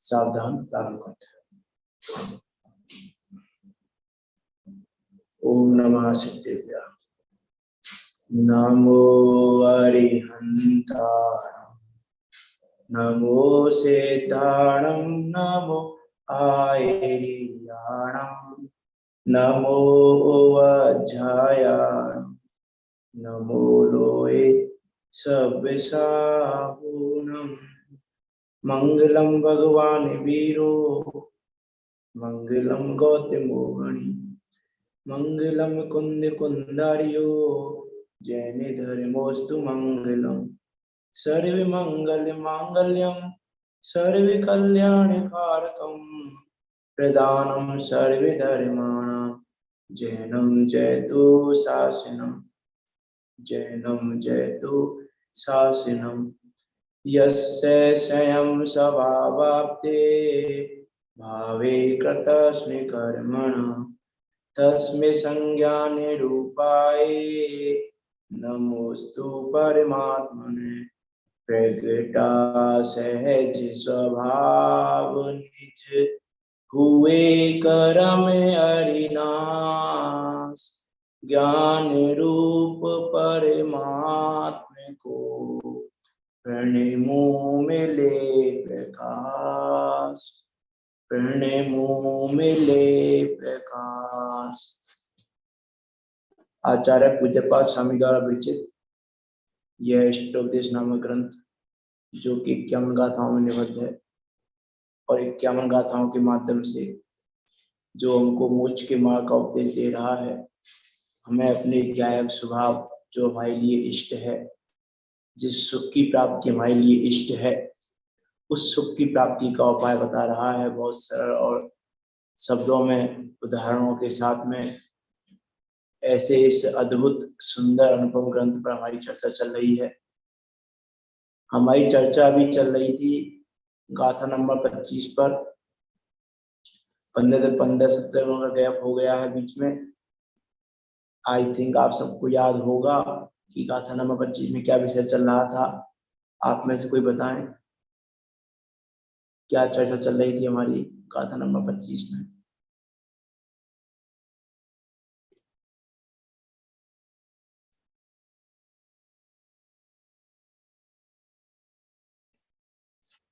सावधान प्रारंभ करते हैं। ओम नमः सिद्धेभ्यः। नमो अरिहन्ताय, नमो सिद्धाणं, नमो आयर्याणं, नमो वज्रायाणं, नमो लोये सव्यसाहुनं। मंगलम भगवान वीरो, मंगलम गौतमो गणि, मंगलम कुंद कुंदारियो, जैन धर्मोस्तु मंगलम। सर्व मंगल मांगल्यम, सर्व कल्याण कारकम, प्रदानम सर्व धर्माणां, जैनम जयतु शासनम, जैनम जयतु शासनम। यस्य स्वयं स्वभावाप्ते, भावे कृतस्मै कर्मणः, तस्मै संज्ञाने रूपाय, नमोस्तु परमात्मने। प्रगटा सहज स्वभाव निज, हुए करम हरिनाश। ज्ञान रूप परमात्मा को, प्रणमो मिले प्रकाश, प्रणमो मिले प्रकाश। आचार्य पूज्यपाद स्वामी द्वारा विरचित यह अष्टोपदेश नामक ग्रंथ, जो कि 51 गाथाओं में निबद्ध है और 51 गाथाओं के माध्यम से जो हमको मोक्ष के मार्ग का उपदेश दे रहा है, हमें अपने ज्ञायक स्वभाव जो हमारे लिए इष्ट है, जिस सुख की प्राप्ति हमारे लिए इष्ट है, उस सुख की प्राप्ति का उपाय बता रहा है। बहुत सरल और शब्दों में, उदाहरणों के साथ में। ऐसे इस अद्भुत सुंदर अनुपम ग्रंथ पर हमारी चर्चा चल रही है। हमारी चर्चा अभी चल रही थी गाथा नंबर 25 पर। 15-17 का गैप हो गया है बीच में। आई थिंक आप सबको याद होगा कि गाथा नंबर 25 में क्या विषय चल रहा था। आप में से कोई बताएं क्या चर्चा चल रही थी हमारी गाथा नंबर 25 में।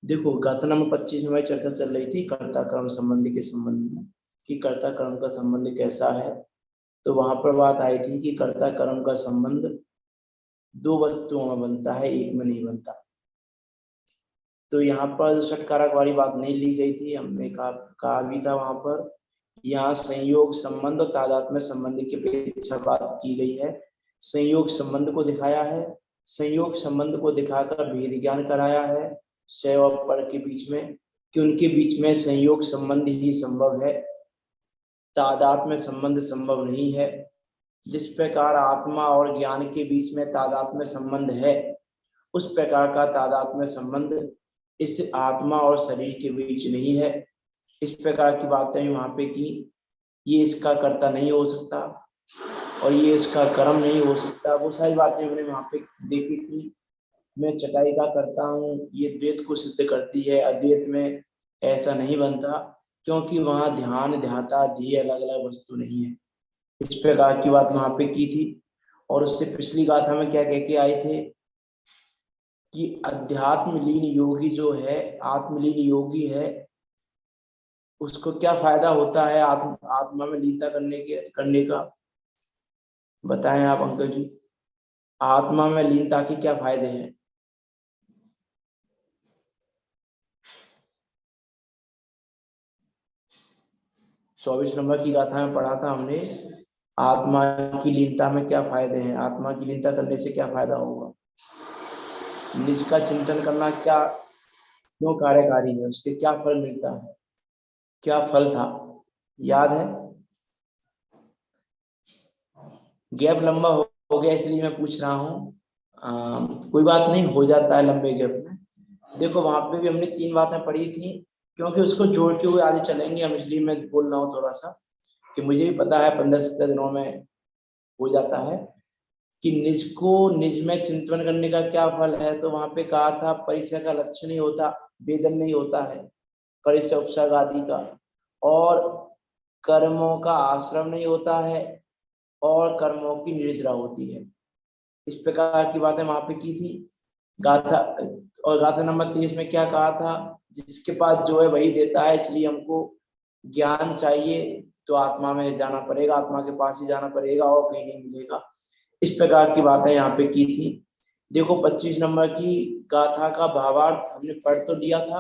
देखो, गाथा नंबर 25 में चर्चा चल रही थी कर्ता कर्म संबंधी के संबंध में, कि कर्ता कर्म का संबंध कैसा है। तो वहां पर बात आई थी कि कर्ता कर्म का संबंध 2 वस्तुओं में बनता है, एक में नहीं बनता। तो यहाँ पर षटकारक वाली बात नहीं ली गई थी। हमने कहा भी था वहां पर, यहाँ संयोग संबंध और तादात्म्य संबंध की अपेक्षा बात की गई है। संयोग संबंध को दिखाया है, संयोग संबंध को दिखाकर भेद ज्ञान कराया है क्षय और पर के बीच में, कि उनके बीच में संयोग संबंध ही संभव है, तादात्म्य संबंध संभव नहीं है। जिस प्रकार आत्मा और ज्ञान के बीच में तादात्म्य संबंध है, उस प्रकार का तादात्म्य संबंध इस आत्मा और शरीर के बीच नहीं है। इस प्रकार की बातें वहां पे की। ये इसका कर्ता नहीं हो सकता और ये इसका कर्म नहीं हो सकता। वो सारी बातें हमने वहां पे देखी थी। मैं चटाई का करता हूँ, ये द्वैत को सिद्ध करती है। अद्वैत में ऐसा नहीं बनता, क्योंकि वहां ध्यान ध्याता ध्येय अलग अलग वस्तु नहीं है। इस प्रकार की बात वहां पे की थी। और उससे पिछली गाथा में क्या कह के आए थे कि अध्यात्म लीन योगी जो है, आत्मलीन योगी है, उसको क्या फायदा होता है आत्मा में लीनता करने का। बताएं आप अंकल जी, आत्मा में लीनता के क्या फायदे हैं। 24 नंबर की गाथा में पढ़ा था हमने, आत्मा की लीनता में क्या फायदे हैं, आत्मा की लीनता करने से क्या फायदा होगा। निज का चिंतन करना क्या क्यों कार्यकारी है, उसके क्या फल मिलता है, क्या फल था, याद है। गैप लंबा हो गया इसलिए मैं पूछ रहा हूँ। कोई बात नहीं, हो जाता है लंबे गैप में। देखो वहां पे भी हमने 3 बातें पढ़ी थी, क्योंकि उसको जोड़ के हुए आगे चलेंगे हम, इसलिए मैं बोल रहा हूँ थोड़ा सा कि मुझे भी पता है 15-17 दिनों में हो जाता है कि निज को निज में चिंतन करने का क्या फल है। तो वहां पे कहा था परिचय का लक्ष्य नहीं होता, वेदन नहीं होता है परिचय उपसर्ग आदि का, और कर्मों का आश्रम नहीं होता है, और कर्मों की निर्जरा होती है। इस प्रकार की बातें वहां पे की थी गाथा। और गाथा नंबर 23 में क्या कहा था, जिसके पास जो है वही देता है, इसलिए हमको ज्ञान चाहिए तो आत्मा में जाना पड़ेगा, आत्मा के पास ही जाना पड़ेगा और कहीं नहीं मिलेगा। इस प्रकार की बातें यहाँ पे की थी। देखो 25 नंबर की गाथा का भावार्थ हमने पढ़ तो लिया था,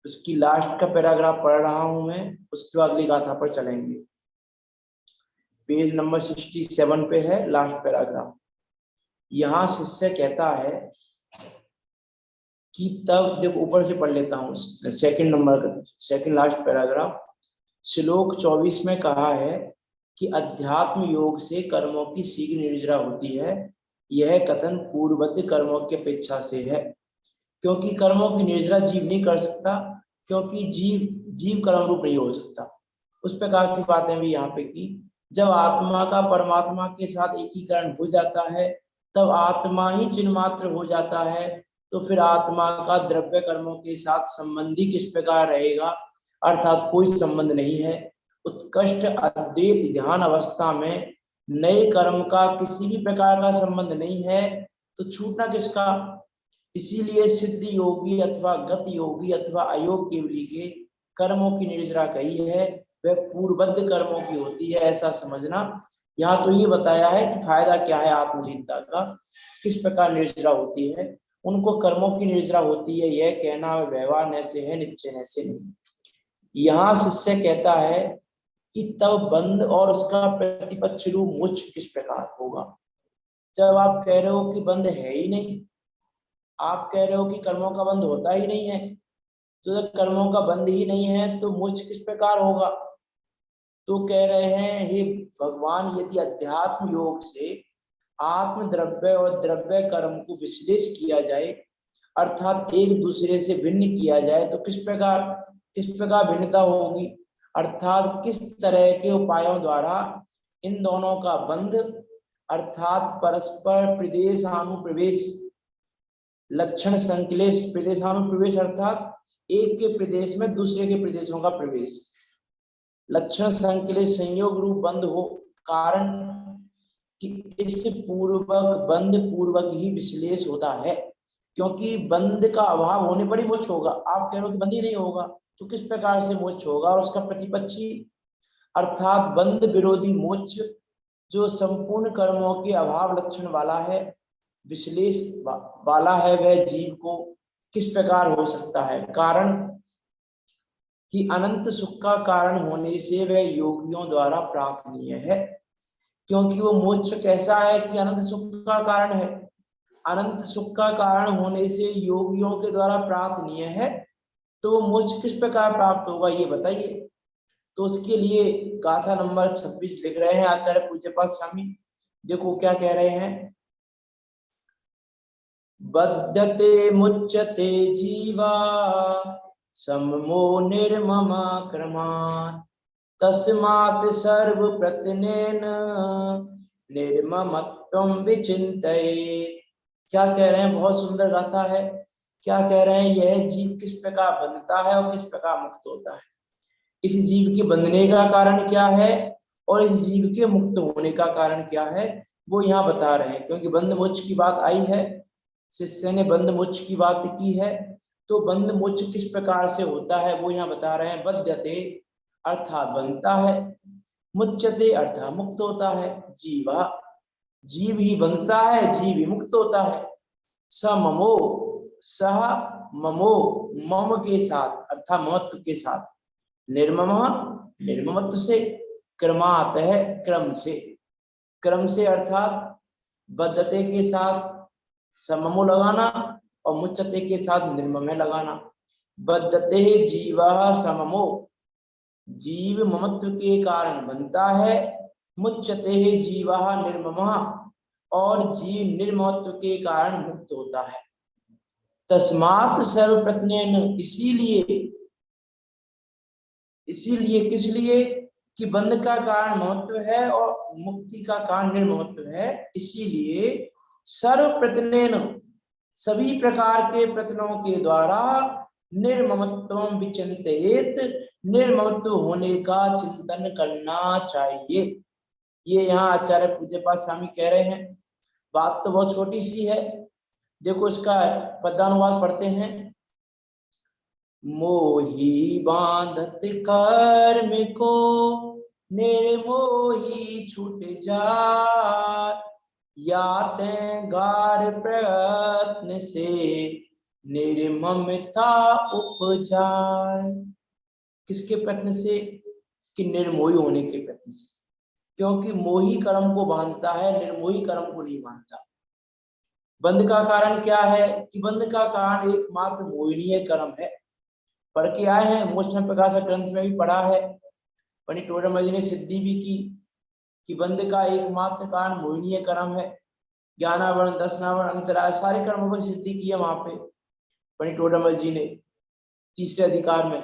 उसकी लास्ट का पैराग्राफ पढ़ रहा हूं मैं, उसके बाद अगली गाथा पर चलेंगे। पेज नंबर 67 पे है लास्ट पैराग्राफ। यहाँ शिष्य कहता है कि तब, देखो ऊपर से पढ़ लेता हूँ, सेकंड नंबर का सेकंड लास्ट पैराग्राफ। श्लोक 24 में कहा है कि अध्यात्म योग से कर्मों की शीघ्र निर्जरा होती है। यह कथन पूर्वबद्ध कर्मों की अपेक्षा से है, क्योंकि कर्मों की निर्जरा जीव नहीं कर सकता, क्योंकि जीव जीव कर्म रूप नहीं हो सकता। उस प्रकार की बातें भी यहाँ पे की। जब आत्मा का परमात्मा के साथ एकीकरण हो जाता है, तब आत्मा ही चिन्ह मात्र हो जाता है। तो फिर आत्मा का द्रव्य कर्मों के साथ संबंधी किस प्रकार रहेगा, अर्थात कोई संबंध नहीं है। उत्कृष्ट अद्वैत ध्यान अवस्था में नए कर्म का किसी भी प्रकार का संबंध नहीं है, तो छूटना किसका। इसीलिए सिद्ध योगी अथवा गत योगी अथवा अयोग केवली के कर्मों की निर्जरा कही है, वह पूर्वबद्ध कर्मों की होती है, ऐसा समझना। यहाँ तो ये बताया है कि फायदा क्या है आत्मचिंता का, किस प्रकार निर्जरा होती है। उनको कर्मों की निर्जरा होती है, यह कहना व्यवहार न से है, निश्चय न से नहीं। यहाँ शिष्य कहता है कि तब बंध और उसका प्रतिपक्ष रूप मोक्ष किस प्रकार होगा। जब आप कह रहे हो कि बंध है ही नहीं, आप कह रहे हो कि कर्मों का बंध होता ही नहीं है, तो जब कर्मों का बंध ही नहीं है तो मोक्ष किस प्रकार होगा। तो कह रहे हैं हे भगवान, यदि अध्यात्म योग से आत्म द्रव्य और द्रव्य कर्म को विश्लेष किया जाए, अर्थात एक दूसरे से भिन्न किया जाए, तो किस प्रकार भिन्नता होगी, अर्थात किस तरह के उपायों द्वारा इन दोनों का बंध, अर्थात परस्पर प्रदेशानुप्रवेश लक्षण संकलेश, प्रदेशानुप्रवेश अर्थात एक के प्रदेश में दूसरे के प्रदेशों का प्रवेश, लक्षण संकलेश संयोग रूप बंध हो। कारण कि इस बंध पूर्वक ही विश्लेष होता है, क्योंकि बंध का अभाव होने पर ही मोक्ष होगा। आप कह रहे हो कि बंध ही नहीं होगा, तो किस प्रकार से मोक्ष होगा। और उसका प्रतिपक्षी अर्थात बंध विरोधी मोक्ष, जो संपूर्ण कर्मों के अभाव लक्षण वाला है, विश्लेष वाला है, वह जीव को किस प्रकार हो सकता है। कारण कि अनंत सुख का कारण होने से वह योगियों द्वारा प्रार्थनीय है, क्योंकि वो मोक्ष कैसा है कि अनंत सुख का कारण है। अनंत सुख का कारण होने से योगियों के द्वारा प्रार्थनीय है, तो वो मोक्ष किस प्रकार प्राप्त होगा, ये बताइए। तो उसके लिए गाथा नंबर 26 लिख रहे हैं आचार्य पूज्यपाद स्वामी। देखो क्या कह रहे हैं, बद्धते मुच्यते जीवा सममो निर्ममा क्रमात् तस्मात् सर्व प्रत्यनेन निर्ममत्वं विचिन्तयेत्। क्या कह रहे हैं, बहुत सुंदर गाथा है। क्या कह रहे हैं, यह जीव किस प्रकार बंधता है और किस प्रकार मुक्त होता है। इस जीव के बंधने का कारण क्या है और इस जीव के मुक्त होने का कारण क्या है, वो यहाँ बता रहे हैं। क्योंकि बंध मोक्ष की बात आई है, शिष्य ने बंध मोक्ष की बात की है, तो बंध मोक्ष किस प्रकार से होता है वो यहाँ बता रहे हैं। बध्यते अर्थात बनता है, मुच्यते अर्थात मुक्त होता है। जीवा, जीव ही बनता है, जीव ही मुक्त होता है। स ममो, सह ममो, मम के साथ अर्थात ममत्व के साथ, निर्मम निर्ममत्व से, क्रमात है क्रम से, क्रम से अर्थात बद्धते के साथ सममो लगाना और मुच्यते के साथ निर्मम है लगाना। बद्धते जीवा सममो, जीव ममत्व के कारण बनता है। मुच्यते जीवा निर्मम, और जीव निर्ममत्व के कारण मुक्त होता है। तस्मात् सर्वप्रत्नेन, इसीलिए किस लिए कि बंध का कारण महत्व है और मुक्ति का कारण निर्ममत्व है, इसीलिए सर्वप्रत्नेन, सभी प्रकार के प्रत्नों के द्वारा निर्ममत्व विचिंतित, निर्ममत्व होने का चिंतन करना चाहिए। ये यहाँ आचार्य पूज्यपाद स्वामी कह रहे हैं। बात तो बहुत छोटी सी है, देखो इसका पदानुवाद पढ़ते हैं। मोही बांधत कर्म को निर्मोही छूट जाए, याते गार प्रयत्न से निर्ममता उपजाए। किसके प्रयत्न से? कि निर्मोही होने के प्रयत्न से, क्योंकि मोही कर्म को बांधता है, निर्मोही कर्म को नहीं बांधता। बंध का कारण क्या है? कि बंध का कारण एकमात्र मोहिनीय कर्म है। पढ़ के आए हैं, मोक्ष प्रकाश ग्रंथ में भी पढ़ा है। पंडित टोडरमल जी ने सिद्धि भी की कि बंध का एकमात्र कारण मोहिनीय कर्म है। ज्ञानावरण, दर्शनावरण, अंतराय, सारे कर्मों की सिद्धि की है वहां पे पंडित टोडरमल जी ने तीसरे अधिकार में,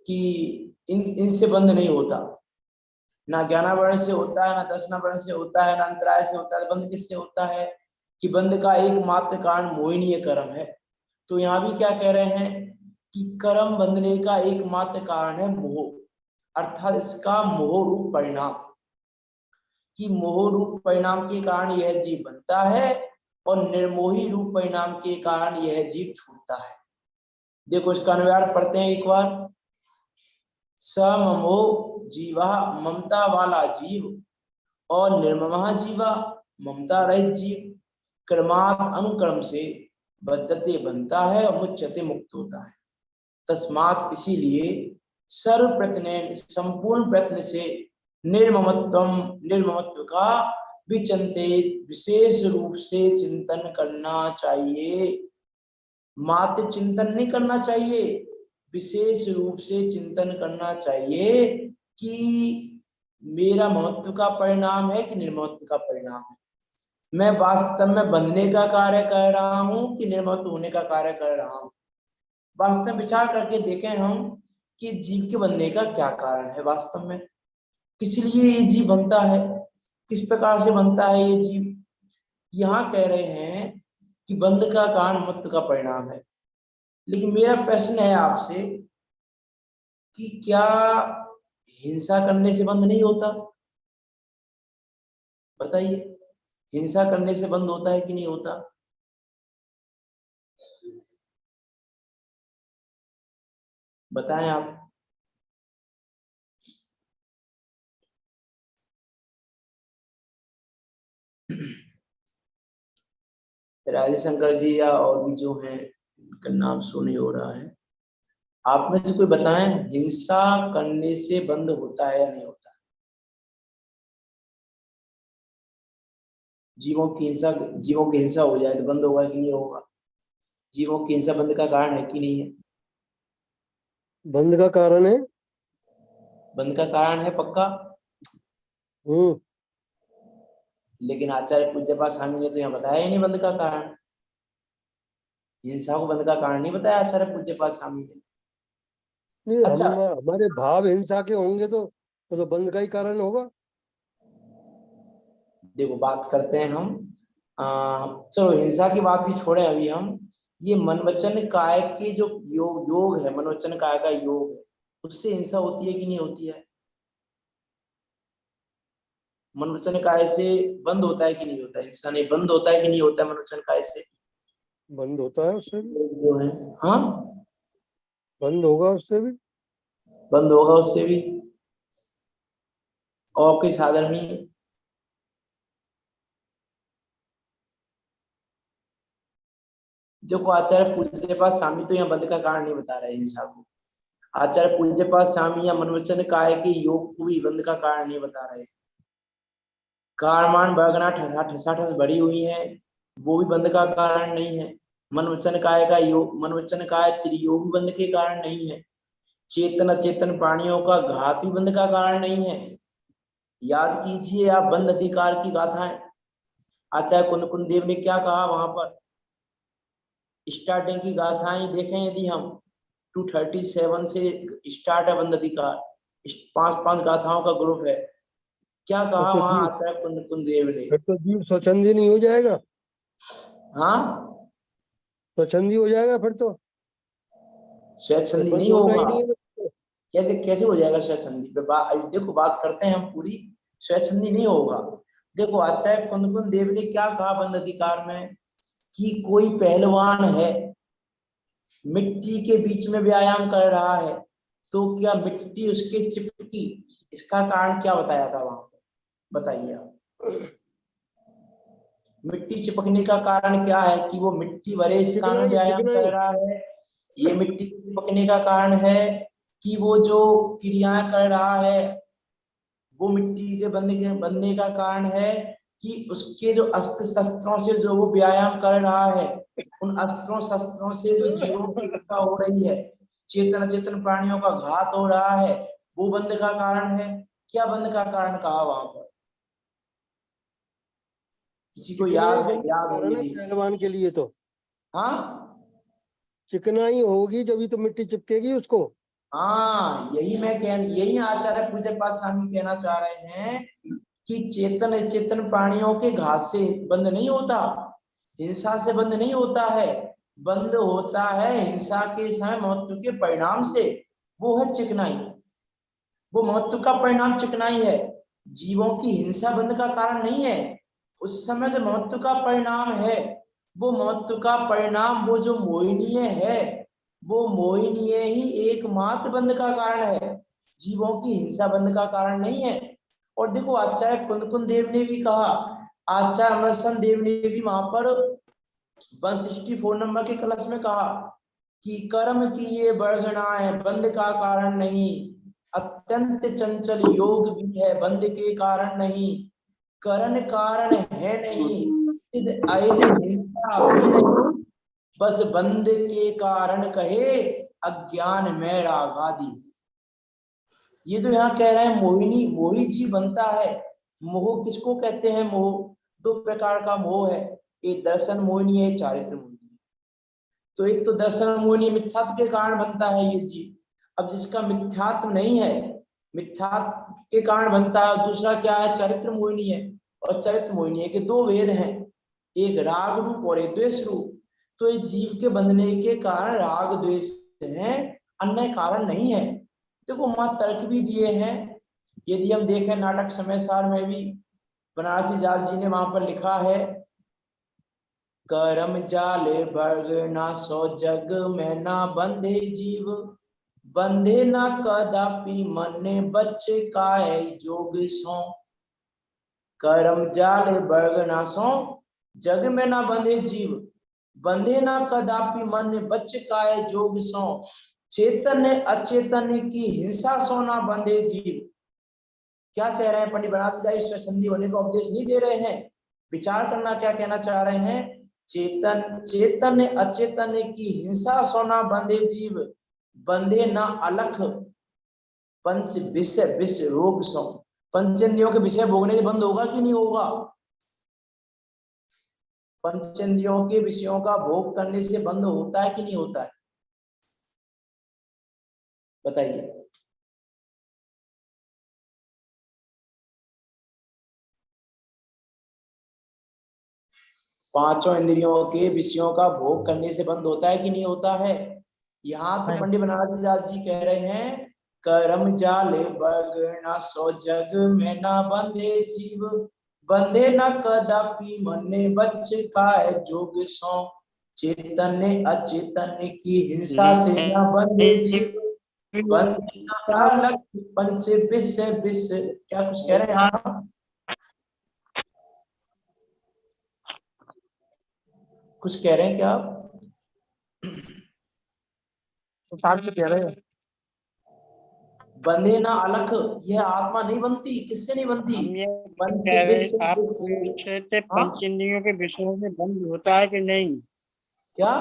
कि इनसे बंध नहीं होता, ना ज्ञानावरण से होता है, ना दर्शनावरण से होता है, ना अंतराय से होता है। बंध किससे होता है? कि बंध का एकमात्र कारण मोहिनीय कर्म है। तो यहाँ भी क्या कह रहे हैं कि कर्म बंधने का एकमात्र कारण है मोह, अर्थात इसका मोह रूप परिणाम, कि मोह रूप परिणाम के कारण यह जीव बनता है और निर्मोही रूप परिणाम के कारण यह जीव छूटता है। देखो इसका अनुवाद पढ़ते हैं एक बार। सममो जीवा, ममता वाला जीव, और निर्ममः जीवा, ममता रहित जीव, कर्मात अनुकर्म से बद्धते बनता है और मुच्यते मुक्त होता है। तस्मात्, इसीलिए सर्व प्रयत्न, संपूर्ण प्रयत्न से निर्ममत्व का विचिंतित, विशेष रूप से चिंतन करना चाहिए। मात्र चिंतन नहीं करना चाहिए, विशेष रूप से चिंतन करना चाहिए कि मेरा महत्व का परिणाम है कि निर्ममत्व का परिणाम है। मैं वास्तव में बंधने का कार्य कर रहा हूं कि निर्ममत्व होने का कार्य कर रहा हूं। वास्तव में विचार करके देखें हम कि जीव के बनने का क्या कारण है, वास्तव में किस लिए ये जीव बनता है, किस प्रकार से बनता है ये जीव। यहाँ कह रहे हैं कि बंध का कारण मुक्त का परिणाम है। लेकिन मेरा प्रश्न है आपसे कि क्या हिंसा करने से बंध नहीं होता? बताइए, हिंसा करने से बंध होता है कि नहीं होता? बताएं आप। राजेश शंकर जी या और भी जो हैं, इनका नाम सुने हो रहा है, आप में से कोई बताएं हिंसा करने से बंद होता है या नहीं होता? जीवों की हिंसा हो जाए तो बंद होगा कि नहीं होगा? जीवों की हिंसा बंद का कारण है कि नहीं है? बंद का कारण है, बंद का कारण है पक्का। लेकिन आचार्य पूज्यपाद स्वामी ने तो यहाँ बताया ही नहीं बंद का कारण। हिंसा को बंद का कारण नहीं बताया आचार्य पूज्यपाद स्वामी ने। नहीं, अच्छा, हमारे भाव हिंसा के होंगे तो बंद का ही कारण होगा। देखो बात करते हैं हम, चलो हिंसा की बात भी छोड़े अभी हम। ये मन वचन काय के जो योग है, मन वचन काय का योग है, उससे हिंसा होती है कि नहीं होती है? मन वचन काय से बंद होता है कि नहीं होता है? हिंसा नहीं बंद होता है कि नहीं होता है मन वचन काय से? बंद होता है उससे भी, जो है, हाँ बंद होगा उससे भी। बंद होगा उससे भी। और कोई साधन नहीं। देखो आचार्य पूज्यपाद स्वामी तो यहाँ बंद का कारण नहीं बता रहे हिंसा को। आचार्य पूज्यपाद स्वामी या मनवचन काय के योग को भी बंद का कारण नहीं बता रहे। कारमान बरगना ठसाठस भरी हुई है, वो भी बंद का कारण नहीं है। मनवचन काय का योग, मनवचन काय त्रियोग बंद के कारण नहीं है। चेतन अचेतन प्राणियों का घात भी बंद का कारण नहीं है। याद कीजिए आप बंद अधिकार की गाथाएं। आचार्य कुंद देव ने क्या कहा वहां पर, स्टार्टिंग की गाथाएं देखें यदि हम 237 से स्टार्ट है बंद अधिकार, 5 गाथाओं का ग्रुप है। क्या कहा तो वहां जीव, आचार्य कुंद देव ने? फिर तो जीव स्वच्छंदी नहीं हो जाएगा, हाँ, स्वच्छंदी हो जाएगा फिर तो स्वच्छंदी बंद नहीं होना ही होगा। नहीं है। कैसे कैसे हो जाएगा स्वच्छंदी पे? देखो बात करते हैं हम पूरी, स्वच्छंदी नहीं होगा। देखो आचार्य कुंद देव ने क्या कहा बंद अधिकार में, कि कोई पहलवान है, मिट्टी के बीच में व्यायाम कर रहा है, तो क्या मिट्टी उसके चिपकी, इसका कारण क्या बताया था वहां पर, बताइए आप। मिट्टी चिपकने का कारण क्या है, कि वो मिट्टी भरे स्थान में चिकनाई व्यायाम कर चिकनाई रहा है। ये मिट्टी चिपकने का कारण है कि वो जो क्रियाएं कर रहा है, वो मिट्टी के बनने का कारण है कि उसके जो अस्त्र शस्त्रों से जो वो व्यायाम कर रहा है, उन अस्त्रों शस्त्रों से जो जीवों की हत्या हो रही है, चेतन अचेतन प्राणियों का घात हो रहा है, वो बंध का कारण है। क्या बंध का कारण कहा वहां पर? किसी को चिकनाई याद है, बंद याद हो करना यदि? पहलवान के लिए तो हाँ चिकनाई होगी जब ही तो मिट्टी चिपकेगी उसको। हाँ, यही आचार्य पूज्य पाद स्वामी कहना चाह रहे हैं कि चेतन अचेतन प्राणियों के घात से बंद नहीं होता, हिंसा से बंद नहीं होता है, बंद होता है हिंसा के समय महत्व के परिणाम से, वो है चिकनाई। वो महत्व का परिणाम चिकनाई है, जीवों की हिंसा बंद का कारण नहीं है। उस समय जो महत्व का परिणाम है, वो महत्व का परिणाम, वो जो मोहिनीय है, वो मोहिनीय ही एकमात्र बंध का कारण है, जीवों की हिंसा बंध का कारण नहीं है। और देखो आचार्य कुंद देव ने भी कहा, आचार्य अमरसन देव ने भी वहां पर 164 नंबर के कलश में कहा कि कर्म की ये बरगनाएं बंध का कारण नहीं, अत्यंत चंचल योग भी है बंध के कारण नहीं, करण कारण है नहीं, हिंसा भी नहीं, बस बंध के कारण कहे अज्ञान में रागादि। ये जो यहाँ कह रहे हैं मोहिनी, मोही जीव बनता है। मोह किसको कहते हैं? मोह 2 प्रकार का मोह है, एक दर्शन मोहिनी है, चारित्र मोहिनी। तो एक तो दर्शन मोहिनी मिथ्यात्व के कारण बनता है ये जीव। अब जिसका मिथ्यात्व नहीं है, मिथ्यात्व के कारण बनता है। दूसरा क्या है? चरित्र मोहिनी है। और चरित्र मोहिनी है कि 2 वेद हैं, एक राग रूप और एक द्वेष रूप। तो ये जीव के बंधने के कारण राग द्वेष है, अन्य कारण नहीं है। देखो वहां तर्क भी दिए हैं, यदि हम देखें नाटक समय सार में भी बनारसी दास जी ने वहां पर लिखा है, करम जाले बर्ग ना सो जग में ना बंधे जीव, बंधे ना कदापि मन बच्चे काय जोग सो। करम जाले बर्ग ना सो जग में ना बंधे जीव, बंधे ना कदापि मन बच्चे काय जोग सो। चेतन अचेतन की हिंसा सो ना बंधे जीव। क्या कह रहे हैं पंडित बनारसी दास? संधि होने का उपदेश नहीं दे रहे हैं, विचार करना क्या कहना चाह रहे हैं। चेतन चेतन अचेतन की हिंसा सोना बंधे जीव, बंधे ना अलख पंच विषय विष रोग सो। पंचेंद्रियों के विषय भोगने से बंद होगा कि नहीं होगा? पंचेंद्रियों के विषयों का भोग करने से बंद होता है कि नहीं होता है? बताइए। पांचों इंद्रियों के विषयों का भोग करने से बंद होता है कि नहीं होता है? यहाँ तो पंडित बनारसी दास जी कह रहे हैं, करम जाले बगना सो जग में ना बंधे जीव, बंधे न कदापि मने बच्चे का है जोग सो। चेतन अचेतन की हिंसा से न बंधे जीव, बंधे न अलग पंच विषय विष। क्या कुछ कह रहे हैं आप? कुछ कह रहे हैं क्या आप? कह रहे हैं बंधे ना अलख, यह आत्मा नहीं बनती। किससे नहीं बनती? हम ये पंच कह रहे विषय आप विष। पूछे थे हाँ पंचेंद्रियों के विषयों में बंद होता है कि नहीं? क्या?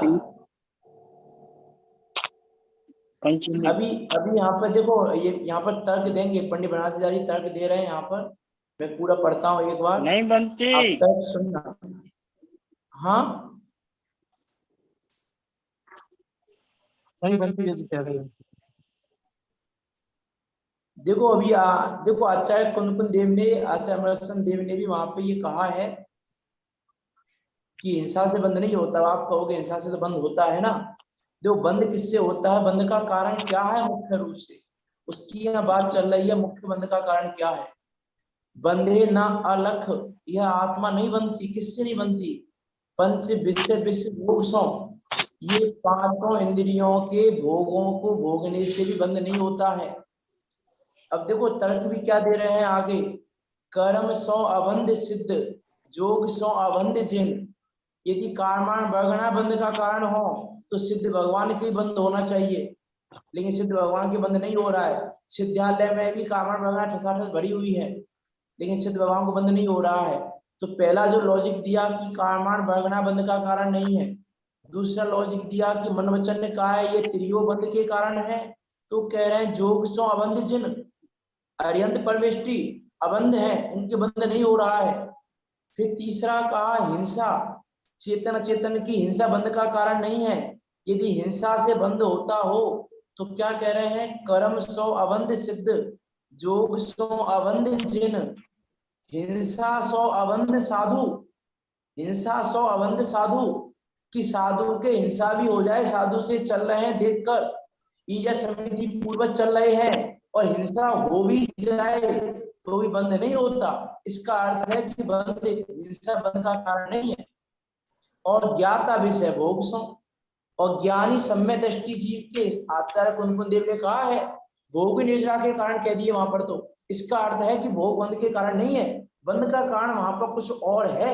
पंचेंद्रिय अभी अभी यहाँ पर देखो, ये यहाँ पर तर्क देंगे, पंडित बनारसी दास जी तर्क दे रहे हैं यहाँ पर। मैं पूरा पढ़ता हूँ एक बार, नहीं बनती। आप तक सुनना। हाँ नहीं बनती है तो क्या करें? देखो अभी देखो आचार्य कुंदकुन देव ने, आचार्य अमरसन देव ने भी वहां पे ये कहा है कि हिंसा से बंद नहीं होता। आप कहोगे हिंसा से तो बंद होता है ना, देखो बंद किससे होता है, बंद का कारण क्या है मुख्य रूप से, उसकी यहाँ बात चल रही है। मुख्य बंद का कारण क्या है? बंधे ना अलख, यह आत्मा नहीं बनती। किससे नहीं बनती? पंच विषय विषय भोग सो, ये पांचों इंद्रियों के भोगों को भोगने से भी बंद नहीं होता है। अब देखो तर्क भी क्या दे रहे हैं आगे, कर्म सो अबंध सिद्ध, जोग सो अबंध जिन। यदि कर्माण वर्गणा बंध का कारण हो तो सिद्ध भगवान के बंद होना चाहिए, लेकिन सिद्ध भगवान के बंद नहीं हो रहा है। सिद्धालय में भी कर्माण वर्गणा ठसाठस भरी हुई है, लेकिन सिद्ध भगवान को बंद नहीं हो रहा है। तो पहला जो लॉजिक दिया कि कर्माण वर्गणा बंद का कारण नहीं है, दूसरा लॉजिक दिया कि मन वचन ने कहा है ये त्रियो बंद के कारण है, तो कह रहे हैं जोग सो अबंध जिन, अर्यंत परमेष्टि अबंध है, उनके बंद नहीं हो रहा है। फिर तीसरा कहा हिंसा, चेतन चेतन की हिंसा बंद का कारण नहीं है। यदि हिंसा से बंद होता हो तो क्या कह रहे हैं, कर्म सो अबंध सिद्ध, जोग सो अबंध जिन, हिंसा सो अबंध साधु। हिंसा सो अबंध साधु, कि साधु के हिंसा भी हो जाए, साधु से चल रहे हैं देखकर, ईजा समिति पूर्वज चल रहे हैं और हिंसा हो भी जाए तो भी बंद नहीं होता। इसका अर्थ है कि बंद, हिंसा बंद का कारण नहीं है। और ज्ञाता विषय भोग सो, और ज्ञानी सम्य दृष्टि जीव के, आचार्य कुंदकुन देव ने कहा है भोग निद्रा के कारण कह दिए वहां पर, तो इसका अर्थ है कि भोग बंद के कारण नहीं है, बंद का कारण वहां पर कुछ और है।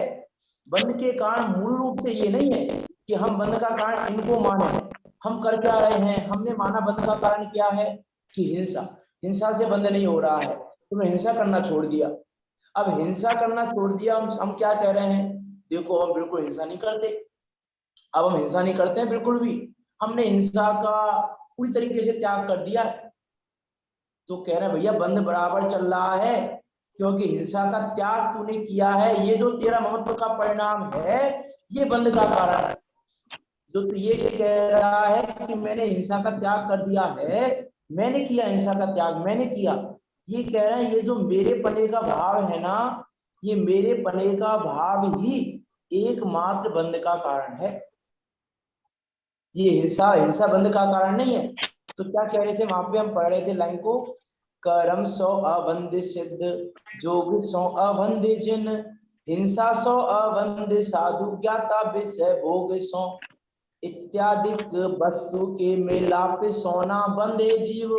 बंद के कारण मूल रूप से ये नहीं है कि हम बंद का कारण इनको माने। हम कर क्या रहे हैं, हमने माना बंद का कारण क्या है कि हिंसा, हिंसा से बंद नहीं हो रहा है, तुमने हिंसा करना छोड़ दिया। अब हिंसा करना छोड़ दिया, हम क्या कह रहे हैं, देखो हम बिल्कुल हिंसा नहीं करते। अब हम हिंसा नहीं करते हैं बिल्कुल भी, हमने हिंसा का पूरी तरीके से त्याग कर दिया। तो कह रहे हैं भैया बंद बराबर चल रहा है, क्योंकि हिंसा का त्याग तूने किया है, ये जो तेरा ममत्व का परिणाम है ये बंद का कारण है। जो तू ये कह रहा है कि मैंने हिंसा का त्याग कर दिया है, मैंने किया हिंसा का त्याग, मैंने किया, ये कह रहे हैं ये जो मेरे पने का भाव है ना, ये मेरे पने का भाव ही एकमात्र बंद का कारण है। ये हिंसा, हिंसा बंद का कारण नहीं है। तो क्या कह रहे थे वहां पे, हम पढ़ रहे थे लाइन को, कर्म सो अबंध सिद्ध, जोग सो अबंध जिन, हिंसा सो अबंध साधु, ज्ञाता विषय भोग सो, इत्यादिक वस्तु के मिलाप सोना बंधे जीव।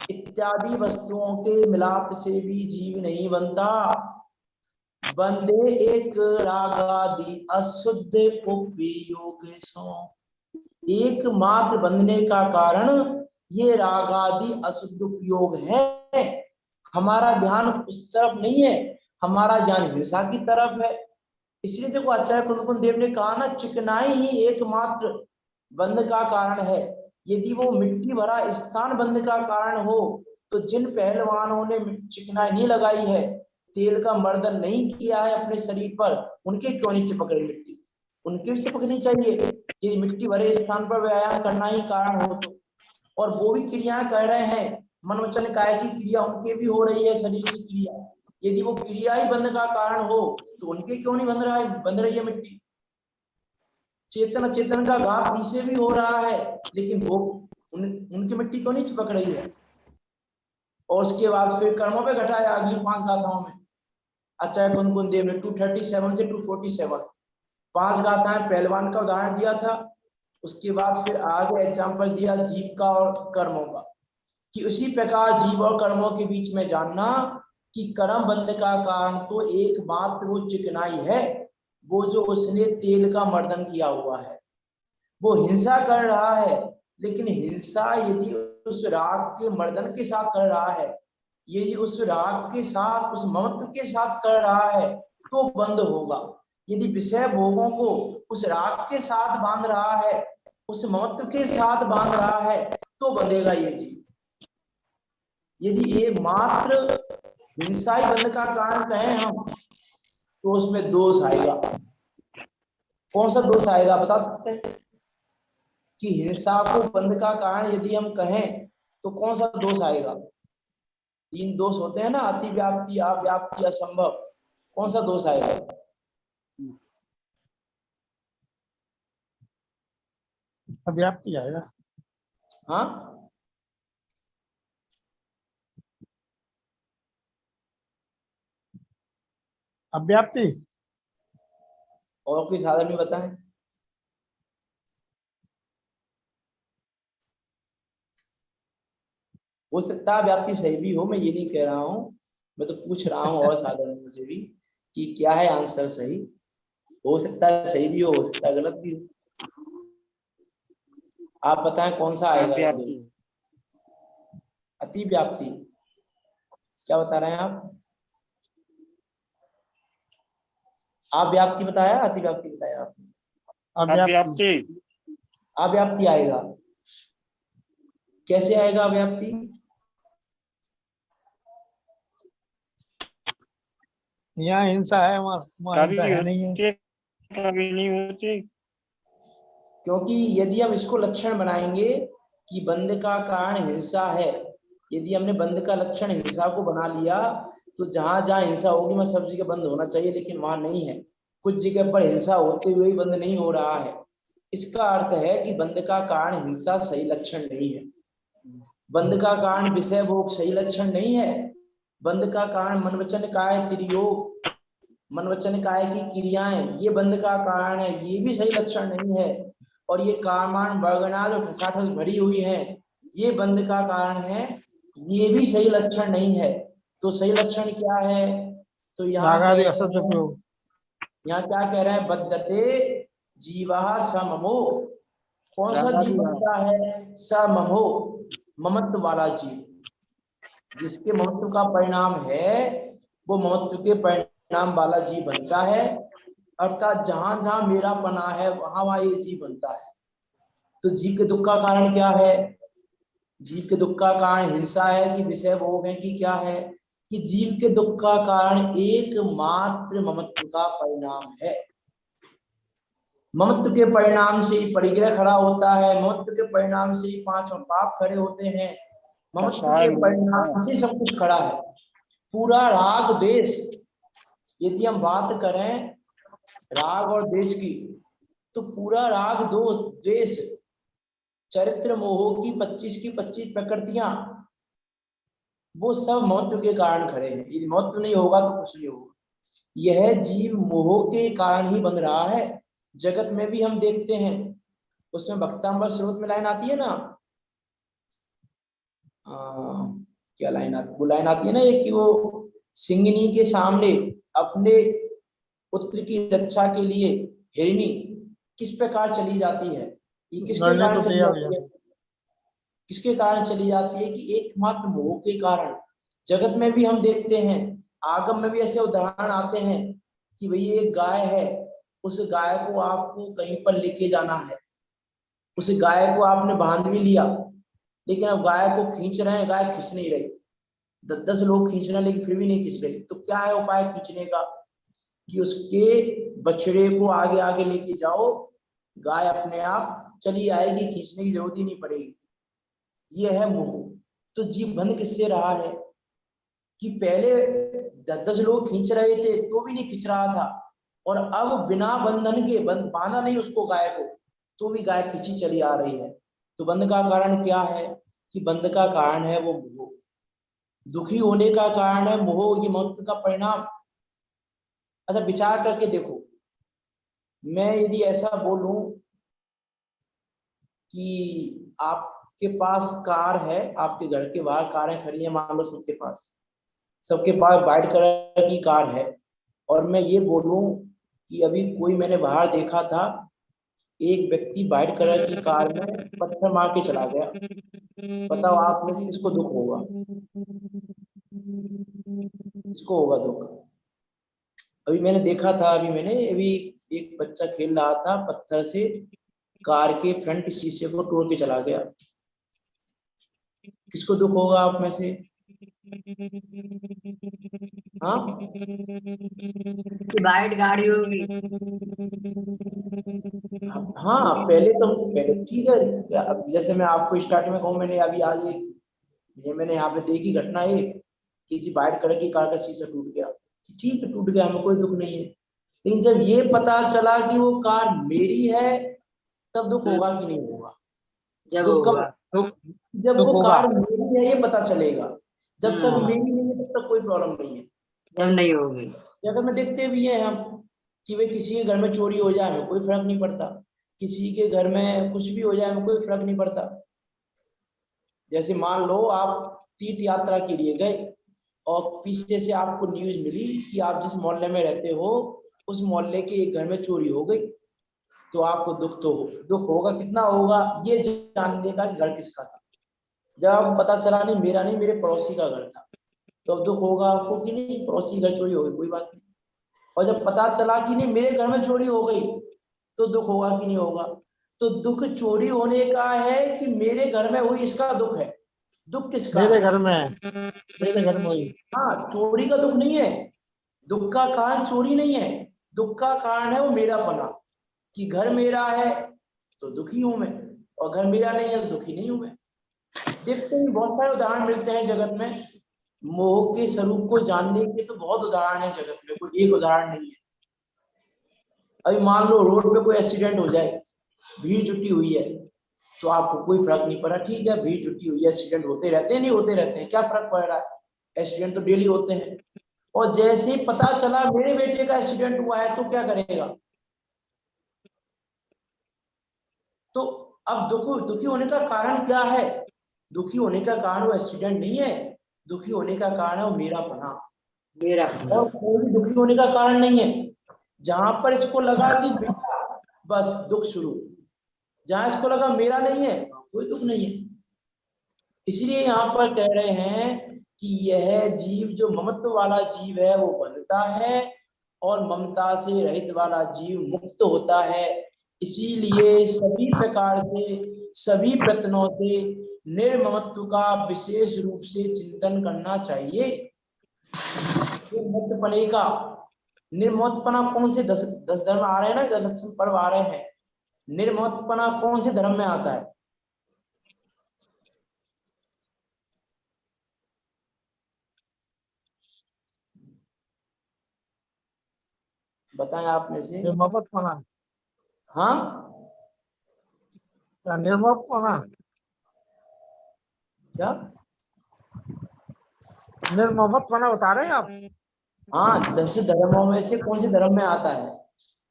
इत्यादि वस्तुओं के मिलाप से भी जीव नहीं बनता। बंधे एक रागादि अशुद्ध उपयोग सो, एकमात्र बंधने का कारण ये रागादि अशुद्ध उपयोग है। हमारा ध्यान उस तरफ नहीं है, हमारा ध्यान हिंसा की तरफ है। इसलिए देखो आचार्य कुंदकुन देव ने कहा ना, चिकनाई ही एकमात्र बंध का कारण है। यदि वो मिट्टी भरा स्थान बंध का कारण हो तो जिन पहलवानों ने चिकनाई नहीं लगाई है, तेल का मर्दन नहीं किया है अपने शरीर पर, उनके क्यों नहीं चिपक रही मिट्टी, उनके भी चिपकनी चाहिए। यदि मिट्टी भरे स्थान पर व्यायाम करना ही कारण हो तो, और वो भी क्रियाएं कर रहे हैं, मन वचन काया की क्रिया उनके भी हो रही है, शरीर की क्रिया, यदि वो क्रिया ही बंध का कारण हो तो उनके क्यों नहीं बंध रहा है, बंध रही है मिट्टी। चेतन चेतन का घात उनसे भी हो रहा है, लेकिन वो उनकी मिट्टी क्यों नहीं चिपक रही है। और उसके बाद फिर कर्मों पे घटाया अगली 5 गाथाओं में, आचार्य कुंदकुन देव ने 237 से 247 5 गाथाएं पहलवान का उदाहरण दिया था। उसके बाद फिर आगे एग्जाम्पल दिया जीव का और कर्मों का, कि उसी प्रकार जीव और कर्मों के बीच में जानना कि कर्म बंध का कारण तो एकमात्र वो चिकनाई है, वो जो उसने तेल का मर्दन किया हुआ है, वो हिंसा कर रहा है। लेकिन हिंसा यदि उस राग के मर्दन के साथ कर रहा है, यदि उस राग के साथ, उस ममत्व के साथ कर रहा है तो बंद होगा। यदि विषय भोगों को उस राग के साथ बांध रहा है, उस ममत्व के साथ बांध रहा है तो बंधेगा ये जीव। यदि ये मात्र हिंसा ही बंध का कारण कहें हम तो उसमें दोष आएगा। कौन सा दोष आएगा बता सकते हैं? कि हिंसा को बंध का कारण यदि हम कहें तो कौन सा दोष आएगा? 3 दोष होते हैं ना, अतिव्याप्ति, अव्याप्ति, असंभव। कौन सा दोष आएगा? अव्याप्ति आएगा। हाँ, अव्याप्ति। और कोई साधन भी बताएं। हो सकता है व्याप्ति सही भी हो, मैं ये नहीं कह रहा हूं, मैं तो पूछ रहा हूं और साधनों से भी कि क्या है आंसर सही। हो सकता है सही भी हो सकता है गलत भी हो। आप बताएं कौन सा आएगा? अव्याप्ति। अति व्याप्ति। क्या बता रहे हैं आप? अव्याप्ति बताया, अति व्याप्ति बताया आपने? अव्याप्ति। अव्याप्ति आएगा। कैसे आएगा अव्याप्ति? यहाँ हिंसा है, वहाँ कभी हिंसा है नहीं है। होती कभी नहीं होती। क्योंकि यदि हम इसको लक्षण बनाएंगे कि बंध का कारण हिंसा है, यदि हमने बंध का लक्षण हिंसा को बना लिया तो जहां जहां हिंसा होगी वहां सब जगह बंद होना चाहिए, लेकिन वहां नहीं है। कुछ जगह पर हिंसा होते हुए ही बंद नहीं हो रहा है। इसका अर्थ है कि बंध का कारण हिंसा सही लक्षण नहीं है। बंध का कारण विषय भोग सही लक्षण नहीं है। बंध का कारण मन वचन काय त्रियोग, मन वचन काय की क्रियाएं, ये बंध का कारण है, ये भी सही लक्षण नहीं है। और ये कामान वर्गना जो ठसाठस भरी हुई है, ये बंध का कारण है, ये भी सही लक्षण नहीं है। तो सही लक्षण क्या है? तो यहाँ रागादि असत प्रयोग। यहाँ क्या कह रहे हैं? बद्धते जीवा सममो। कौन सा जीव बनता है? सममो, ममत्व वाला जीव। जिसके ममत्व का परिणाम है वो ममत्व के परिणाम वाला जीव बनता है। अर्थात जहां जहां मेरा पना है वहां वहां ये जीव बनता है। तो जीव के दुख का कारण क्या है? जीव के दुख का कारण हिंसा है कि विषय भोग है कि क्या है? कि जीव के दुख का कारण एकमात्र ममत्व का परिणाम है। ममत्व के परिणाम से ही परिग्रह खड़ा होता है, ममत्व के परिणाम से ही 5 पाप खड़े होते हैं, ममत्व के परिणाम से सब कुछ खड़ा है। पूरा राग द्वेष, यदि हम बात करें राग और द्वेष की, तो पूरा राग दो द्वेष चरित्र मोह की 25 की 25 प्रकृतियां, वो सब ममत्व के कारण खड़े हैं। यदि ममत्व नहीं होगा तो कुछ नहीं होगा। यह जीव मोह के कारण ही बन रहा है। जगत में भी हम देखते हैं, उसमें भक्तांबर स्रोत में लाइन आती है ना, क्या लाइन आती, वो लाइन आती है ना एक, कि वो सिंगिनी के सामने अपने पुत्र की रक्षा के लिए हिरणी किस प्रकार चली जाती है? ये किसके कारण चली जाती है? किसके कारण चली जाती है? कि एकमात्र मोह के कारण। जगत में भी हम देखते हैं, आगम में भी ऐसे उदाहरण आते हैं कि भाई एक गाय है, उस गाय को आपको कहीं पर लेके जाना है, उस गाय को आपने बांध भी लिया, लेकिन अब गाय को खींच रहे हैं, गाय खींच नहीं रही। 10 लोग खींच रहे हैं लेकिन फिर भी नहीं खींच रहे। तो क्या है उपाय खींचने का? कि उसके बछड़े को आगे आगे लेके जाओ, गाय अपने आप चली आएगी, खींचने की जरूरत ही नहीं पड़ेगी। ये है मोह। तो जीव बंध किससे रहा है? कि पहले 10 लोग खींच रहे थे तो भी नहीं खींच रहा था, और अब बिना बंधन के, बांधा नहीं उसको गाय को, तो भी गाय खींची चली आ रही है। तो बंध का कारण क्या है? कि बंध का कारण है वो मोह। दुखी होने का कारण है मोह, ये मौत का परिणाम। अच्छा विचार करके देखो, मैं यदि ऐसा बोलूं कि आपके पास कार है, आपके घर के बाहर कारें खड़ी हैं, मान लो सबके पास व्हाइट कलर की कार है, और मैं ये बोलूं कि अभी कोई मैंने बाहर देखा था, एक व्यक्ति व्हाइट कलर की कार में पत्थर मार के चला गया। बताओ आप में से किसको दुख होगा? किसको होगा दुख? अभी मैंने देखा था, अभी एक बच्चा खेल रहा था, पत्थर से कार के फ्रंट शीशे को तोड़ के चला गया। किसको दुख होगा आप में से? हाँ डिवाइड गाड़ी होगी। हाँ, पहले ठीक है। अब जैसे मैं आपको स्टार्ट में कहूँ, मैंने अभी आज ये मैंने यहाँ पे देखी घटना, एक किसी वाइट कलर की कार का शीशा टूट गया, ठीक है टूट गया, हमें कोई दुख नहीं है। लेकिन जब ये पता चला कि वो कार मेरी है, तब दुख होगा कि नहीं होगा? जब दुख होगा कब? जब दुख वो होगा। कार मेरी है ये पता चलेगा। जब तक हाँ। मेरी नहीं है तब तक कोई प्रॉब्लम नहीं है। जब नहीं होगी। अगर में देखते भी हैं हम कि भाई किसी के घर में चोरी हो जाए हमें कोई फर्क नहीं पड़ता, किसी के घर में कुछ भी हो जाए हमें कोई फर्क नहीं पड़ता। जैसे मान लो आप तीर्थ यात्रा के लिए गए और पीछे से आपको न्यूज मिली कि आप जिस मोहल्ले में रहते हो उस मोहल्ले के एक घर में चोरी हो गई, तो आपको दुख होगा। कितना होगा ये जानने का कि घर किसका था। जब आपको पता चला नहीं मेरा नहीं मेरे पड़ोसी का घर था, तो अब दुख होगा आपको कि नहीं पड़ोसी घर चोरी हो गई, कोई बात नहीं। और जब पता चला कि नहीं मेरे घर में चोरी हो गई, तो दुख होगा कि नहीं होगा? तो दुख चोरी होने का है कि मेरे घर में हुई इसका दुख है। दुख किसका मेरे है? घर में, मेरे घर में हुई। हाँ, चोरी का दुख नहीं है। दुख का कारण चोरी नहीं है, दुख का कारण है वो मेरापना, कि घर मेरा है तो दुखी हूं मैं, और घर मेरा नहीं है तो दुखी नहीं हूं मैं। देखते हैं बहुत सारे उदाहरण मिलते हैं जगत में। मोह के स्वरूप को जानने के तो बहुत उदाहरण है जगत में, कोई एक उदाहरण नहीं है। अभी मान लो रोड पे कोई एक्सीडेंट हो जाए, भीड़ जुटी हुई है, तो आपको कोई फर्क नहीं पड़ा, ठीक है भीड़ जुटी हुई है, एक्सीडेंट होते रहते हैं, नहीं होते रहते हैं, क्या फर्क पड़ रहा है? एक्सीडेंट तो डेली होते हैं। और जैसे ही पता चला मेरे बेटे का एक्सीडेंट हुआ है, तो क्या करेगा? तो अब दुखी होने का कारण क्या है? दुखी होने का कारण वो एक्सीडेंट नहीं है, दुखी होने का कारण है वो मेरापना। मेरा और कोई दुखी होने का कारण नहीं है। जहां पर इसको लगा कि मेरा, बस दुख शुरू। जहां इसको लगा मेरा नहीं है, कोई दुख नहीं है। इसलिए यहाँ पर कह रहे हैं कि यह जीव जो ममत्व वाला जीव है वो बनता है, और ममता से रहित वाला जीव मुक्त होता है। इसीलिए सभी प्रकार से, सभी प्रयत्नों से निर्ममत्व का विशेष रूप से चिंतन करना चाहिए। निर्मत्पने का, निर्मोत्पना कौन से 10 धर्म आ रहे हैं ना, 10 लक्षण पर्व आ रहे हैं। निर्मोत्पना कौन से धर्म में आता है? बताएं आप में से। निर्ममत्पना, हाँ, क्या निर्ममत्पना? क्या? निर्ममत्पना बता रहे हैं आप? हाँ, 10 धर्मों में से कौन से धर्म में आता है?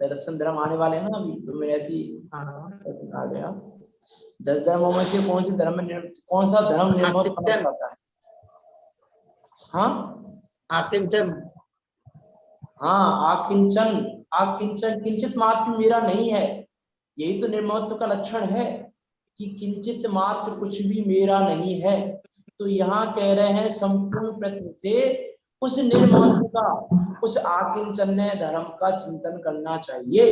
दर्शन धर्म आने वाले हैं ना अभी, तो मेरे ऐसी हाँ। आ गया। 10 धर्मों में से कौन से धर्म में कौन सा धर्म निर्मोत्पना आता है? हाँ आकिंचन। हाँ, आकिंचन, आकिंचन किंचित मात्र मेरा नहीं है। यही तो निर्ममत्व का लक्षण है कि किंचित मात्र कुछ भी मेरा नहीं है। तो यहाँ कह रहे हैं संपूर्ण प्रयत्न से उस निर्ममत्व का, उस आकिंचन्य धर्म का चिंतन करना चाहिए,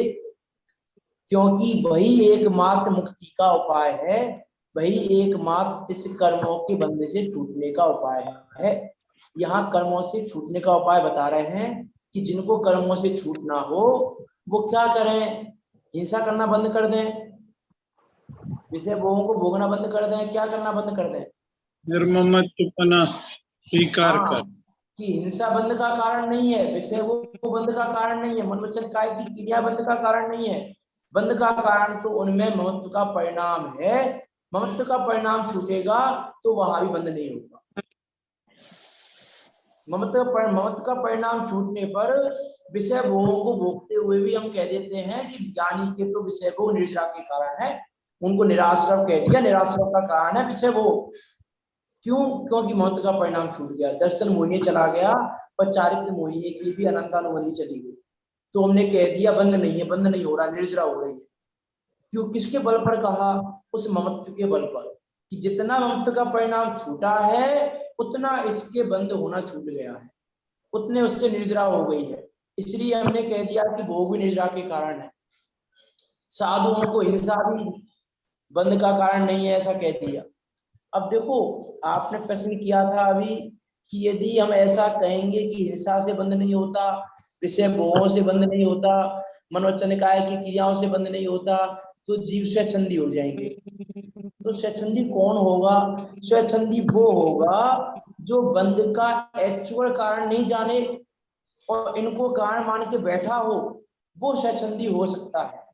क्योंकि वही एकमात्र मुक्ति का उपाय है, वही एकमात्र इस कर्मों के बंधन से छूटने का उपाय है। यहाँ कर्मों से छूटने का उपाय बता रहे हैं कि जिनको कर्मों से छूटना हो वो क्या करें? हिंसा करना बंद कर दें, विषय भोगों को भोगना बंद कर दें, क्या करना बंद कर दें? निर्ममत्वपना स्वीकार हाँ, कर। कि हिंसा बंद का कारण नहीं है, विषय वो बंद का कारण नहीं है, मन वचन काय की क्रिया बंद का कारण नहीं है। बंद का कारण तो उनमें ममत्व का परिणाम है। ममत्व का परिणाम छूटेगा तो वहां भी बंद नहीं होगा। ममत्व का परिणाम छूटने पर विषय भोगों को भोगते हुए भी हम कह देते हैं कि ज्ञानी के तो विषय भोग निर्जरा के कारण है, उनको निराश्रव कह दिया, निराश्रव का कारण है विषय भोग। क्यों? क्योंकि ममत्व का परिणाम छूट गया, दर्शन मोहिनी चला गया, पर चारित्र मोहिनी की भी अनंतानुबंधी चली गई, तो हमने कह दिया बंद नहीं है, बंद नहीं हो रहा, निर्जरा हो रही है। क्यों? किसके बल पर कहा? उस ममत्व के बल पर, कि जितना ममत्व का परिणाम छूटा है उतना इसके बंद होना छूट गया है, उतने उससे निर्जरा हो गई है। इसलिए हमने कह दिया कि भोग भी निर्जरा के कारण है। साधुओं को हिंसा भी बंद का कारण नहीं है, ऐसा कह दिया। अब देखो, आपने प्रश्न किया था अभी कि यदि हम ऐसा कहेंगे कि हिंसा से बंध नहीं होता, विषय भोगों से बंध नहीं होता, मनोवचन निकाय की क्रियाओं से बंध नहीं होता, तो जीव स्वच्छंदी हो जाएंगे। तो स्वच्छंदी कौन होगा? स्वच्छंदी वो होगा जो बंध का एक्चुअल कारण नहीं जाने और इनको कारण मान के बैठा हो, वो स्वच्छंदी हो सकता है।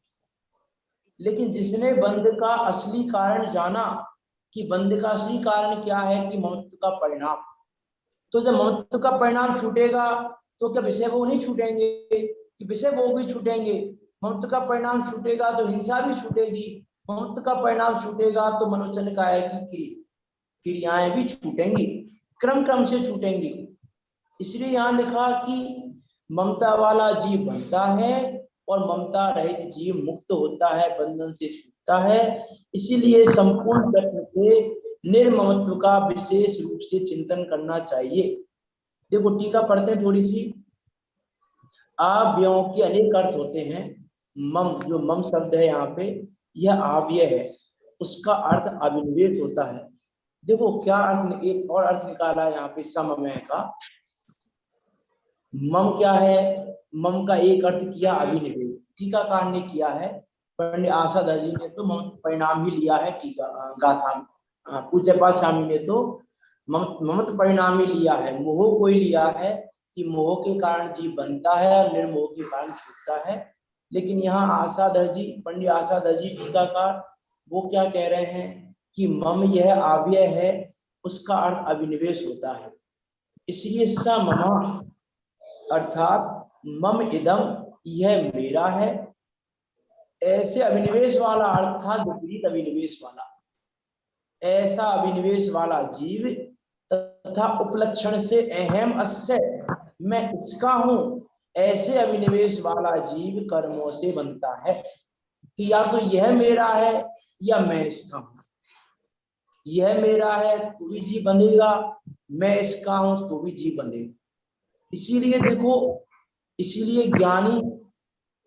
लेकिन जिसने बंध का असली कारण जाना कि बंध का असली कारण क्या है कि ममत्व का परिणाम, तो जब ममत्व का परिणाम छूटेगा तो क्या विषय भोग नहीं छूटेंगे? कि विषय भोग भी छूटेंगे। ममत्व का परिणाम छूटेगा तो हिंसा भी छूटेगी, ममत्व का परिणाम छूटेगा तो मनोवचन निकाय की क्रियाएं भी छूटेंगी, क्रम क्रम से छूटेंगी। इसलिए यहाँ लिखा कि ममता वाला जीव बनता है और ममता रहित जीव मुक्त होता है, बंधन से छूटता है। इसीलिए संपूर्ण प्रश्न से निर्ममत्व का विशेष रूप से चिंतन करना चाहिए। देखो टीका पढ़ते हैं थोड़ी सी। आव्ययों के अनेक अर्थ होते हैं। मम, जो मम शब्द है यहाँ पे, यह आव्यय है, उसका अर्थ अभिनिवेश होता है। देखो क्या अर्थ, एक और अर्थ निकाला है यहाँ पे सममय का। मम क्या है? मम का एक अर्थ किया अभिनिवेश, टीकाकार ने किया है। पंडित आशाधर जी ने तो मम परिणाम ही लिया है टीका गाथा में। पूज्यपाद स्वामी ने तो ममत परिणाम ही लिया है, मोह को ही लिया है कि मोह के कारण जीव बनता है और निर्मोह के कारण छूटता है। लेकिन यहाँ आशाधर जी, पंडित आशाधर जी टीकाकार, वो क्या कह रहे हैं कि मम यह आव्यय है, उसका अर्थ अभिनिवेश होता है। इसलिए स मम अर्थात मम इदम, यह मेरा है, ऐसे अभिनिवेश वाला अर्थात विपरीत अभिनिवेश वाला, ऐसा अभिनिवेश वाला जीव तथा उपलक्षण से अहम अस्य, मैं इसका हूं, ऐसे अभिनिवेश वाला जीव कर्मों से बनता है कि या तो यह मेरा है या मैं इसका हूं। यह मेरा है तो भी जीव बंधेगा, मैं इसका हूं तो भी जीव बंधेगा। इसीलिए देखो, इसीलिए ज्ञानी,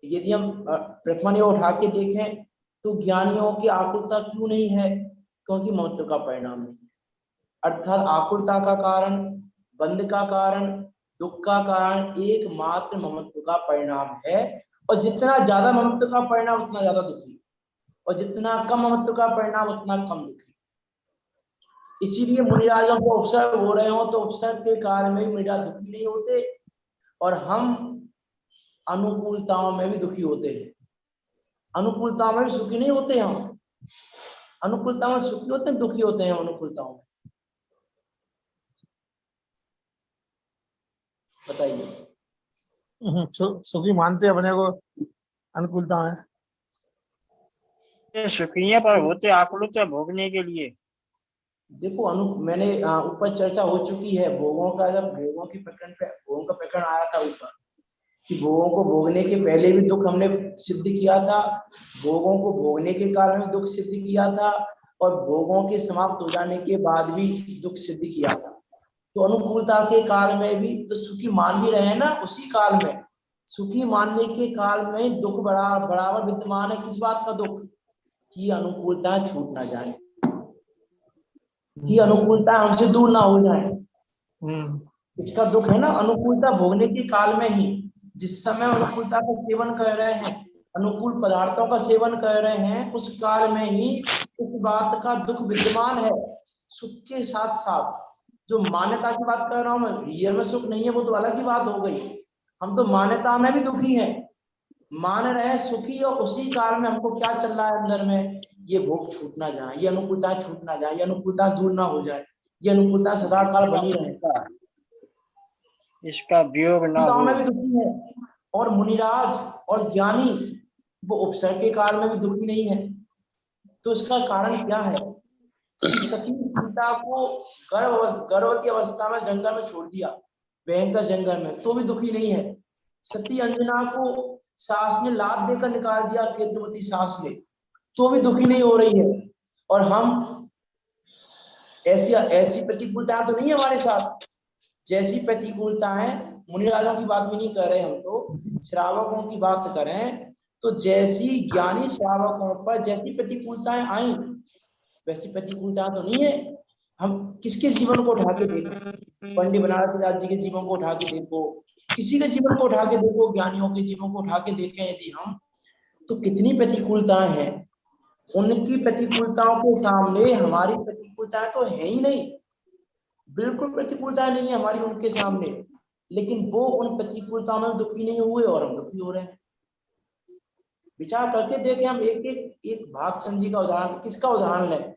यदि हम प्रथमा उठा के देखें तो ज्ञानियों की आकुलता क्यों नहीं है? क्योंकि ममत्व का परिणाम नहीं है। अर्थात आकुलता का कारण, बंध का कारण, दुख का कारण एकमात्र ममत्व का परिणाम है। और जितना ज्यादा ममत्व का परिणाम उतना ज्यादा दुखी, और जितना कम ममत्व का परिणाम उतना कम दुखी। इसीलिए मुनिराजों को उपसर्ग हो रहे हो तो उपसर्ग के काल में मुनिराज दुखी नहीं होते, और हम अनुकूलताओं में भी दुखी होते हैं। अनुकूलताओं में भी सुखी नहीं होते हम, अनुकूलताओं में सुखी होते हैं, दुखी होते हैं अनुकूलताओं में। बताइए। सुखी मानते हैं अपने को अनुकूलता में। सुखी पर होते आकुलित भोगने के लिए। देखो मैंने ऊपर चर्चा हो चुकी है भोगों का, जब भोगों के प्रकरण पे, भोगों का प्रकरण आया था ऊपर कि भोगों को भोगने के पहले भी दुख हमने सिद्ध किया था, भोगों को भोगने के कारण भी दुख सिद्ध किया था, और भोगों के समाप्त हो जाने के बाद भी दुख सिद्ध किया था। तो अनुकूलता के काल में भी तो सुखी मान ही रहे हैं ना, उसी काल में सुखी मानने के काल में दुख बराबर विद्यमान है। किस बात का दुख? कि अनुकूलता छूट ना जाए, कि अनुकूलता हमसे दूर ना हो जाए, इसका दुख है ना। अनुकूलता भोगने के काल में ही, जिस समय अनुकूलता का सेवन कर रहे हैं, अनुकूल पदार्थों का सेवन कर रहे हैं, उस काल में ही इस बात का दुख विद्यमान है। सुख के साथ साथ जो मान्यता की बात कर रहा हूं मैं, रियल में सुख नहीं है, वो तो अलग ही बात हो गई। हम तो मान्यता में भी दुखी हैं, मान रहे हैं सुखी, और उसी काल में हमको क्या चल रहा है अंदर में, ये भोग छूट ना जाए, ये अनुकूलता छूट ना जाए, ये अनुकूलता दूर ना हो जाए, ये अनुकूलता सदा काल बनी रहे, इसका वियोग ना हो। में भी दुखी है। और मुनिराज और ज्ञानी वो उपसर्ग के काल में भी दुखी नहीं है। तो इसका कारण क्या है कि सती सीता को गर्भवती अवस्था में जंगल में छोड़ दिया, भयंकर जंगल में, तो भी दुखी नहीं है। सती अंजना को सास ने लात देकर निकाल दिया, केतुवती सास ने, तो भी दुखी नहीं हो रही है। और हम ऐसी प्रतिकूलता तो नहीं है हमारे साथ। जैसी प्रतिकूलताएं, मुनिराजों की बात भी नहीं कर रहे हम, तो श्रावकों की बात करें तो जैसी ज्ञानी श्रावकों पर जैसी प्रतिकूलताएं आई, वैसी प्रतिकूलता तो नहीं है। हम किसके जीवन को उठा के देखो, पंडित बनारस दास जी के जीवन को उठा के देखो, किसी के जीवन को उठा के देखो, ज्ञानियों के जीवन को उठा के देखें यदि हम, तो कितनी प्रतिकूलताएं हैं। उनकी प्रतिकूलताओं के सामने हमारी प्रतिकूलताएं तो है ही नहीं, बिल्कुल प्रतिकूलताएं नहीं है हमारी उनके सामने, लेकिन वो उन प्रतिकूलताओं में दुखी नहीं हुए और हम दुखी हो रहे हैं। विचार करके देखें हम, एक भागचंद जी का उदाहरण, किसका उदाहरण लें,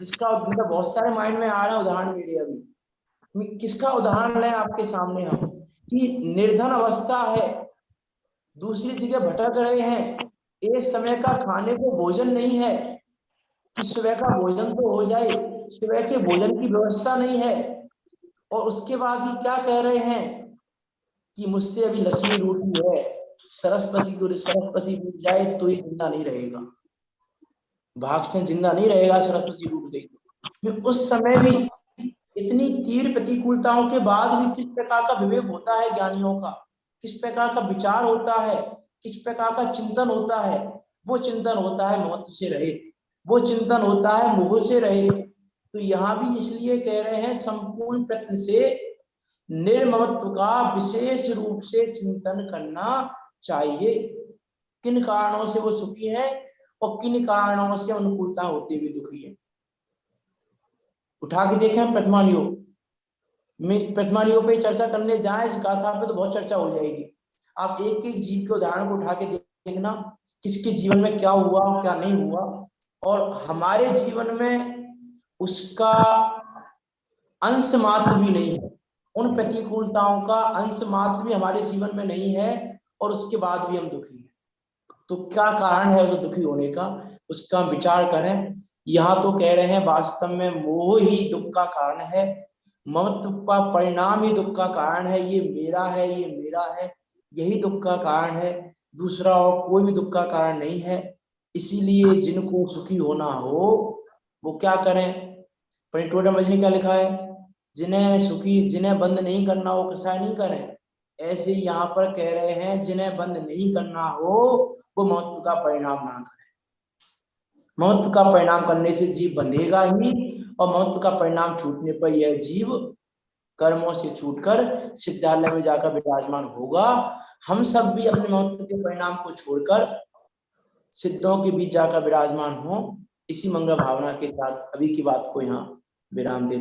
जिसका मतलब बहुत सारे माइंड में आ रहा है उदाहरण मेरे अभी, किसका उदाहरण लें आपके सामने हम, कि निर्धन अवस्था है, दूसरी जगह भटक रहे हैं, एक समय का खाने को भोजन नहीं है कि सुबह का भोजन तो हो जाए, सुबह के भोजन की व्यवस्था नहीं है, और उसके बाद ही क्या कह रहे हैं कि मुझसे अभी लक्ष्मी रूठी है, सरस्वती रूठ जाए तो ही जिंदा नहीं रहेगा, भागचंद जिंदा नहीं रहेगा, सरस्वती रूठ गई तो। उस समय भी इतनी तीव्र प्रतिकूलताओं के बाद भी किस प्रकार का विवेक होता है ज्ञानियों का, किस प्रकार का विचार होता है, किस प्रकार का चिंतन होता है। वो चिंतन होता है महत्व से रहित, वो चिंतन होता है मोह से रहित। तो यहाँ भी इसलिए कह रहे हैं संपूर्ण प्रयत्न से निर्ममत्व का विशेष रूप से चिंतन करना चाहिए। किन कारणों से वो सुखी है और किन कारणों से अनुकूलता होते हुए दुखी है, उठा के देखें। प्रतिमान योग में, प्रतिमान योग पे चर्चा करने जाए इस गाथा पे तो बहुत चर्चा हो जाएगी। आप एक एक जीव के उदाहरण को उठा के देखना, किसके जीवन में क्या हुआ क्या नहीं हुआ, और हमारे जीवन में उसका अंश मात्र भी नहीं है, उन प्रतिकूलताओं का अंश मात्र भी हमारे जीवन में नहीं है, और उसके बाद भी हम दुखी हैं। तो क्या कारण है उस दुखी होने का, उसका विचार करें। यहाँ तो कह रहे हैं वास्तव में मोह ही दुख का कारण है, ममत्व का परिणाम ही दुख का कारण है, ये मेरा है, ये मेरा है, यही दुख का कारण है, दूसरा और कोई भी दुख का कारण नहीं है। इसीलिए जिनको सुखी होना हो वो क्या करें, परिटोड़ा मजनी क्या लिखा है, जिन्हें बंद नहीं करना हो कसाय नहीं करें। ऐसे यहाँ पर कह रहे हैं जिन्हें बंद नहीं करना हो वो महत्व का परिणाम ना करें। महत्व का परिणाम करने से जीव बंधेगा ही, और महत्व का परिणाम छूटने पर यह जीव कर्मों से छूटकर सिद्धालय में जाकर विराजमान होगा। हम सब भी अपने महत्व के परिणाम को छोड़कर सिद्धों के बीच जाकर विराजमान हो। इसी मंगल भावना के साथ अभी की बात को यहाँ विराम देते